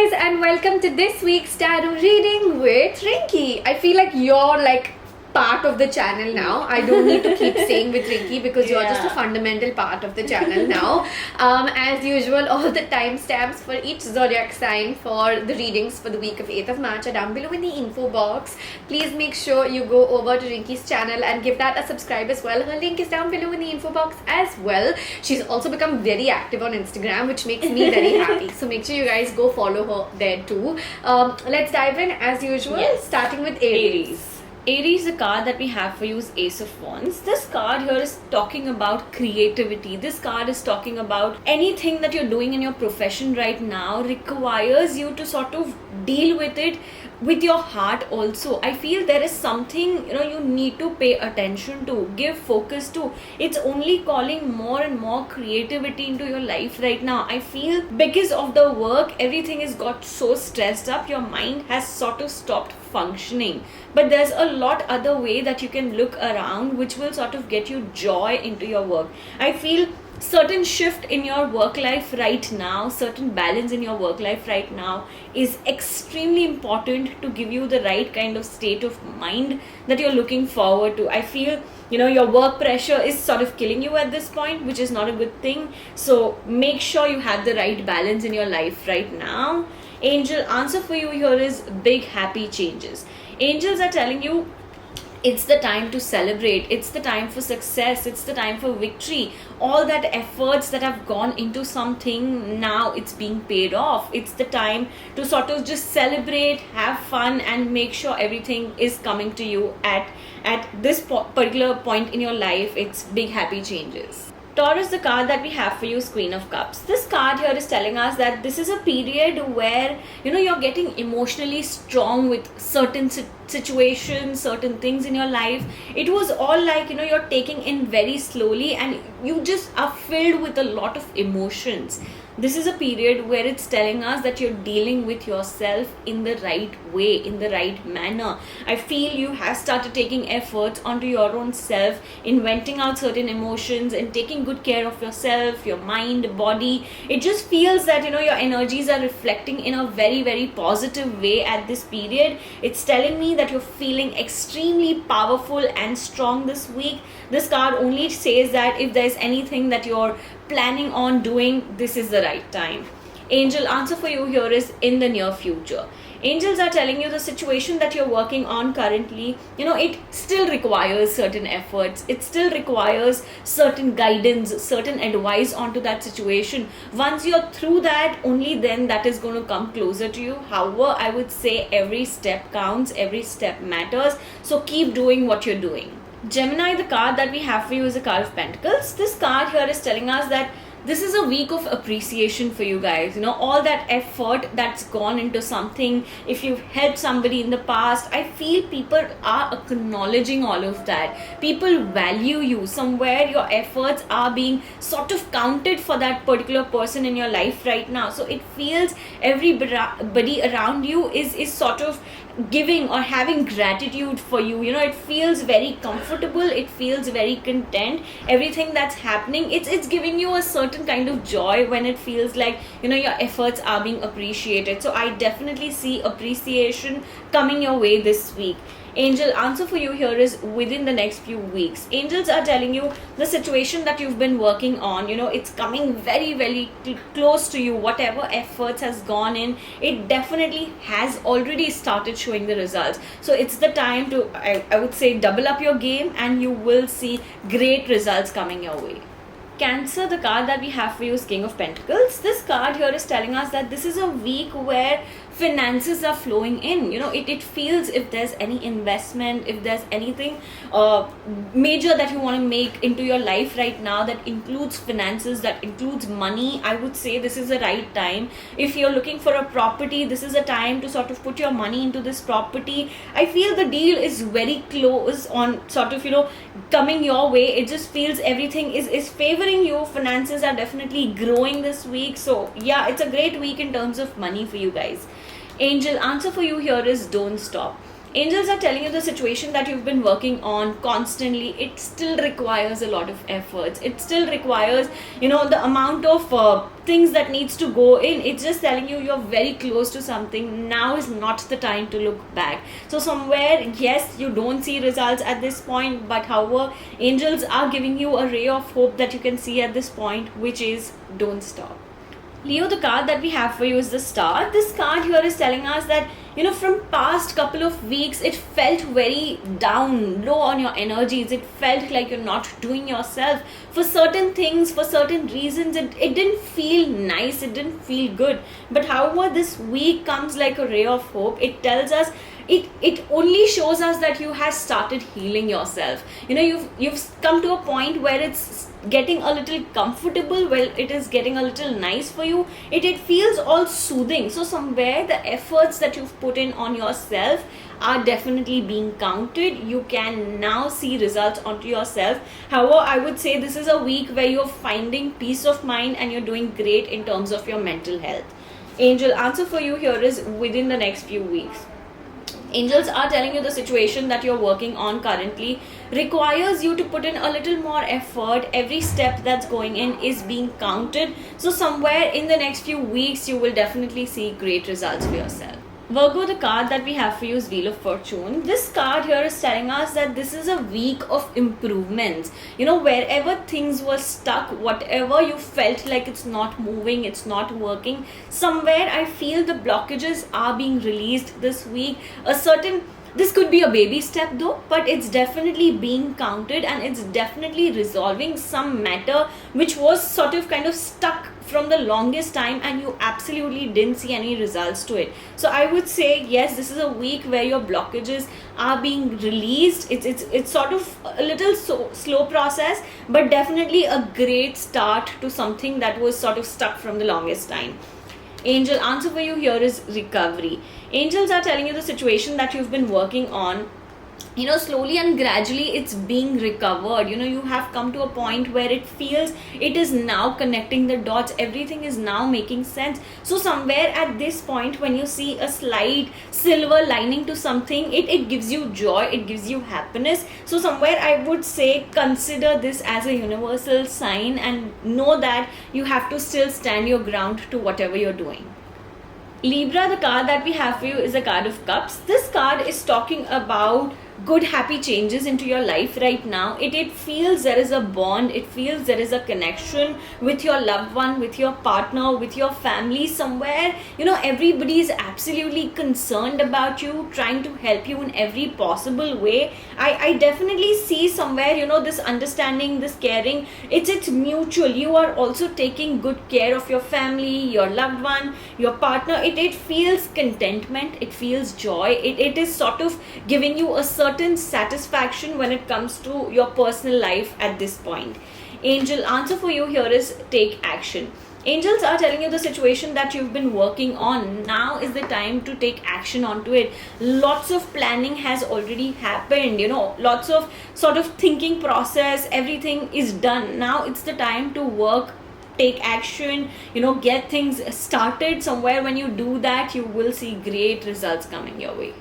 guys, and welcome to this week's tarot reading with Rinky. I feel like you're like part of the channel now. I don't need to keep saying with Rinky because you're just a fundamental part of the channel now. As usual, all the timestamps for each zodiac sign for the readings for the week of 8th of March are down below in the info box. Please make sure you go over to Rinky's channel and give that a subscribe as well. Her link is down below in the info box as well. She's also become very active on Instagram, which makes me very happy. So make sure you guys go follow her there too. Let's dive in as usual, starting with Aries. Aries, the card that we have for you is Ace of Wands. This card here is talking about creativity. This card is talking about anything that you're doing in your profession right now requires you to sort of deal with it with your heart also. I feel there is something you need to pay attention to, give focus to. It's only calling more and more creativity into your life right now. I feel because of the work, everything has got so stressed up, your mind has sort of stopped functioning. But there's a lot other way that you can look around which will sort of get you joy into your work. I feel certain shift in your work life right now, certain balance in your work life right now is extremely important to give you the right kind of state of mind that you're looking forward to. I feel your work pressure is sort of killing you at this point, which is not a good thing. So make sure you have the right balance in your life right now. Angel answer for you here is big happy changes. Angels are telling you it's the time to celebrate, it's the time for success, it's the time for victory. All that efforts that have gone into something, now it's being paid off. It's the time to sort of just celebrate, have fun, and make sure everything is coming to you at this particular point in your life. It's big happy changes. Taurus, the card that we have for you is Queen of Cups. This card here is telling us that this is a period where you're getting emotionally strong with certain situations, certain things in your life. It was all like you're taking in very slowly and you just are filled with a lot of emotions. This is a period where it's telling us that you're dealing with yourself in the right way, in the right manner. I feel you have started taking efforts onto your own self, inventing out certain emotions and taking good care of yourself, your mind, body. It just feels that your energies are reflecting in a very, very positive way at this period. It's telling me that you're feeling extremely powerful and strong this week. This card only says that if there's anything that you're planning on doing, this is the right time. Angel answer for you here is in the near future. Angels are telling you the situation that you're working on currently, it still requires certain efforts. It still requires certain guidance, certain advice onto that situation. Once you're through that, only then that is going to come closer to you. However, I would say every step counts, every step matters. So keep doing what you're doing. Gemini, the card that we have for you is a card of Pentacles. This card here is telling us that this is a week of appreciation for you guys. All that effort that's gone into something. If you've helped somebody in the past, I feel people are acknowledging all of that. People value you. Somewhere your efforts are being sort of counted for that particular person in your life right now. So it feels everybody around you is sort of giving or having gratitude for you. It feels very comfortable, it feels very content. Everything that's happening, it's giving you a certain kind of joy when it feels like your efforts are being appreciated. So I definitely see appreciation coming your way this week. Angel answer for you here is within the next few weeks. Angels are telling you the situation that you've been working on, it's coming very, very close to you. Whatever efforts has gone in, it definitely has already started showing the results. So it's the time to, I would say, double up your game and you will see great results coming your way. Cancer, the card that we have for you is King of Pentacles. This card here is telling us that this is a week where finances are flowing in. It feels if there's any investment, if there's anything major that you want to make into your life right now that includes finances, that includes money, I would say this is the right time. If you're looking for a property, this is a time to sort of put your money into this property. I feel the deal is very close on sort of coming your way. It just feels everything is favoring you. Finances are definitely growing this week. So yeah, it's a great week in terms of money for you guys. Angel answer for you here is don't stop. Angels are telling you the situation that you've been working on constantly, it still requires a lot of efforts. It still requires, the amount of things that needs to go in. It's just telling you you're very close to something. Now is not the time to look back. So somewhere, yes, you don't see results at this point, but however, angels are giving you a ray of hope that you can see at this point, which is don't stop. Leo, the card that we have for you is the Star. This card here is telling us that, from past couple of weeks, it felt very down, low on your energies. It felt like you're not doing yourself. For certain things, for certain reasons, it didn't feel nice. It didn't feel good. But however, this week comes like a ray of hope. It tells us, it only shows us that you have started healing yourself. You've come to a point where it's getting a little comfortable, well, it is getting a little nice for you. It feels all soothing. So somewhere the efforts that you've put in on yourself are definitely being counted. You can now see results onto yourself. However, I would say this is a week where you're finding peace of mind and you're doing great in terms of your mental health. Angel answer for you here is within the next few weeks. Angels are telling you the situation that you're working on currently requires you to put in a little more effort. Every step that's going in is being counted. So somewhere in the next few weeks, you will definitely see great results for yourself. Virgo, the card that we have for you is Wheel of Fortune. This card here is telling us that this is a week of improvements. Wherever things were stuck, whatever you felt like it's not moving, it's not working, somewhere I feel the blockages are being released this week. This could be a baby step though, but it's definitely being counted and it's definitely resolving some matter which was sort of kind of stuck from the longest time and you absolutely didn't see any results to it. So I would say, yes, this is a week where your blockages are being released. It's sort of a little slow process, but definitely a great start to something that was sort of stuck from the longest time. Angel answer for you here is recovery. Angels are telling you the situation that you've been working on. Slowly and gradually it's being recovered. You have come to a point where it feels it is now connecting the dots. Everything is now making sense. So somewhere at this point, when you see a slight silver lining to something, it gives you joy, it gives you happiness. So somewhere I would say consider this as a universal sign and know that you have to still stand your ground to whatever you're doing. Libra, the card that we have for you is a card of cups. This card is talking about good happy changes into your life right now. It feels there is a bond, it feels there is a connection with your loved one, with your partner, with your family. Somewhere everybody is absolutely concerned about you, trying to help you in every possible way. I definitely see somewhere this understanding, this caring, it's mutual. You are also taking good care of your family, your loved one, your partner. It feels contentment, it feels joy, it is sort of giving you a certain satisfaction when it comes to your personal life at this point. Angel answer for you here is take action. Angels are telling you the situation that you've been working on. Now is the time to take action onto it. Lots of planning has already happened, lots of sort of thinking process, everything is done. Now it's the time to work, take action, get things started. Somewhere when you do that, you will see great results coming your way.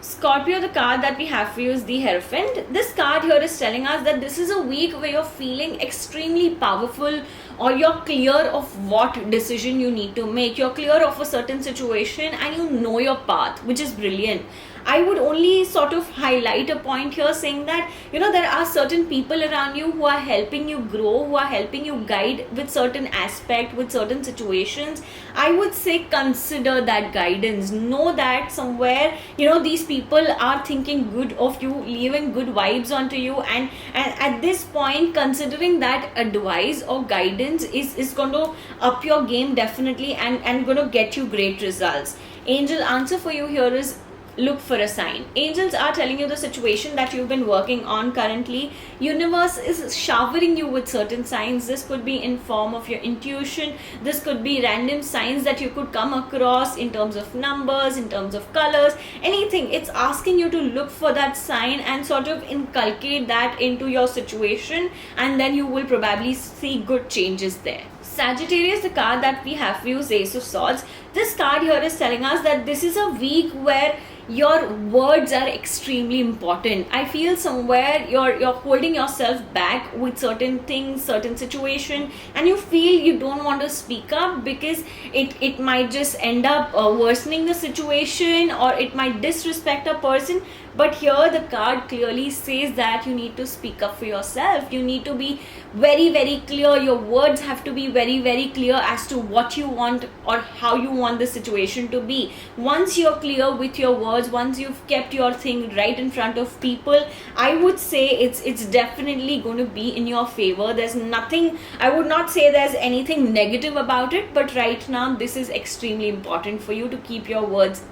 Scorpio, the card that we have for you is the Hierophant. This card here is telling us that this is a week where you're feeling extremely powerful, or you're clear of what decision you need to make. You're clear of a certain situation and you know your path, which is brilliant. I would only sort of highlight a point here saying that, there are certain people around you who are helping you grow, who are helping you guide with certain aspect, with certain situations. I would say consider that guidance. Know that somewhere, these people are thinking good of you, leaving good vibes onto you. And at this point, considering that advice or guidance is going to up your game definitely and going to get you great results. Angel answer for you here is look for a sign. Angels are telling you the situation that you've been working on currently. Universe is showering you with certain signs. This could be in form of your intuition. This could be random signs that you could come across in terms of numbers, in terms of colors, anything. It's asking you to look for that sign and sort of inculcate that into your situation, and then you will probably see good changes there. Sagittarius, the card that we have for you is Ace of Swords. This card here is telling us that this is a week where your words are extremely important. I feel somewhere you're holding yourself back with certain things, certain situation, and you feel you don't want to speak up because it might just end up worsening the situation, or it might disrespect a person. But here the card clearly says that you need to speak up for yourself. You need to be very, very clear. Your words have to be very, very clear as to what you want or how you want the situation to be. Once you're clear with your words, once you've kept your thing right in front of people, I would say it's definitely going to be in your favor. There's nothing, I would not say there's anything negative about it, but right now this is extremely important for you to keep your words.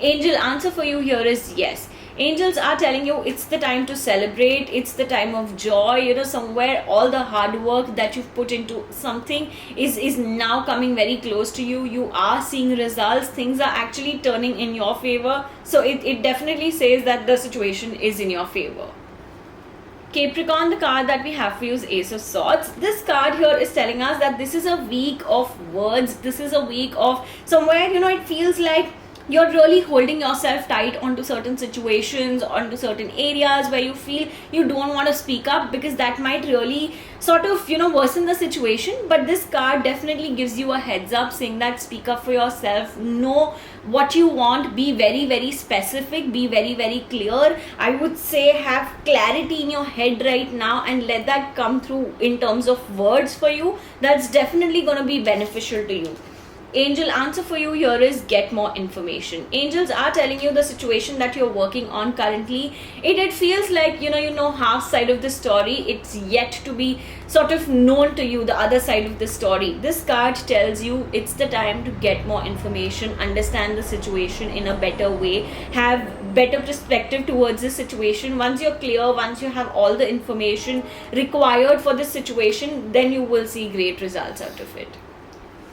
Angel answer for you here is yes. Angels are telling you it's the time to celebrate, it's the time of joy. Somewhere all the hard work that you've put into something is now coming very close to you. You are seeing results, things are actually turning in your favor. So it definitely says that the situation is in your favor. Capricorn, the card that we have for you is Ace of Swords. This card here is telling us that this is a week of words. This is a week of somewhere, it feels like you're really holding yourself tight onto certain situations, onto certain areas where you feel you don't want to speak up because that might really sort of, worsen the situation. But this card definitely gives you a heads up saying that speak up for yourself, know what you want, be very, very specific, be very, very clear. I would say have clarity in your head right now and let that come through in terms of words for you. That's definitely going to be beneficial to you. Angel answer for you here is get more information. Angels are telling you the situation that you're working on currently. It feels like you know half side of the story. It's yet to be sort of known to you the other side of the story. This card tells you it's the time to get more information, understand the situation in a better way, have better perspective towards the situation. Once you're clear, once you have all the information required for this situation, then you will see great results out of it.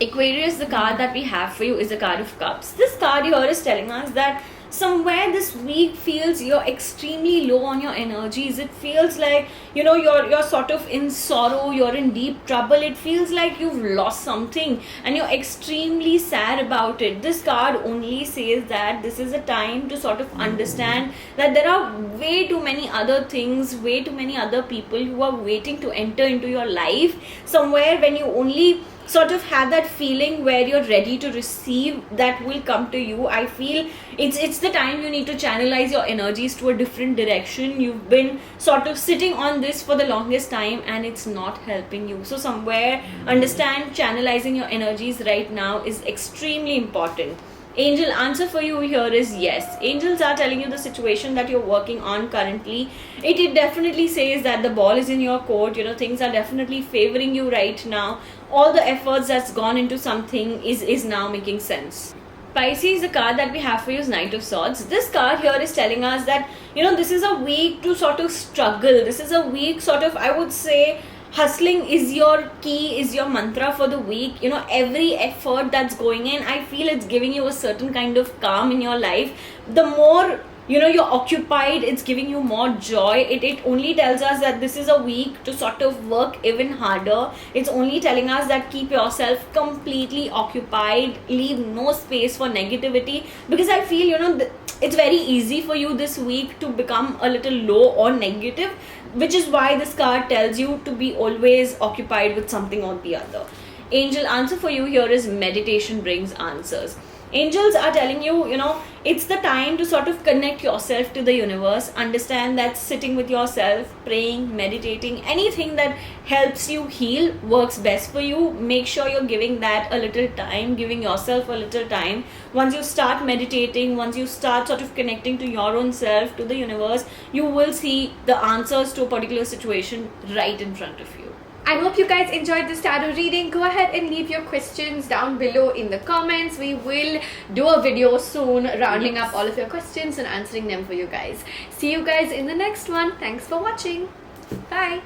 Aquarius, the card that we have for you is the card of cups. This card here is telling us that somewhere this week feels you're extremely low on your energies. It feels like you're sort of in sorrow, you're in deep trouble. It feels like you've lost something and you're extremely sad about it. This card only says that this is a time to sort of understand that there are way too many other things, way too many other people who are waiting to enter into your life. Somewhere when you only sort of have that feeling where you're ready to receive, that will come to you. I feel it's the time you need to channelize your energies to a different direction. You've been sort of sitting on this for the longest time and it's not helping you. So somewhere understand channelizing your energies right now is extremely important. Angel answer for you here is yes. Angels are telling you the situation that you're working on currently. It definitely says that the ball is in your court. Things are definitely favoring you right now. All the efforts that's gone into something is now making sense. Pisces, the card that we have for you is Knight of Swords. This card here is telling us that this is a week to sort of struggle. This is a week sort of, I would say, hustling is your key, is your mantra for the week. Every effort that's going in, I feel it's giving you a certain kind of calm in your life. The more you're occupied, it's giving you more joy. It only tells us that this is a week to sort of work even harder. It's only telling us that keep yourself completely occupied, leave no space for negativity, because I feel it's very easy for you this week to become a little low or negative, which is why this card tells you to be always occupied with something or the other. Angel answer for you here is meditation brings answers. Angels are telling you, it's the time to sort of connect yourself to the universe. Understand that sitting with yourself, praying, meditating, anything that helps you heal works best for you. Make sure you're giving that a little time, giving yourself a little time. Once you start meditating, once you start sort of connecting to your own self, to the universe, you will see the answers to a particular situation right in front of you. I hope you guys enjoyed this tarot reading. Go ahead and leave your questions down below in the comments. We will do a video soon rounding up all of your questions and answering them for you guys. See you guys in the next one. Thanks for watching. Bye.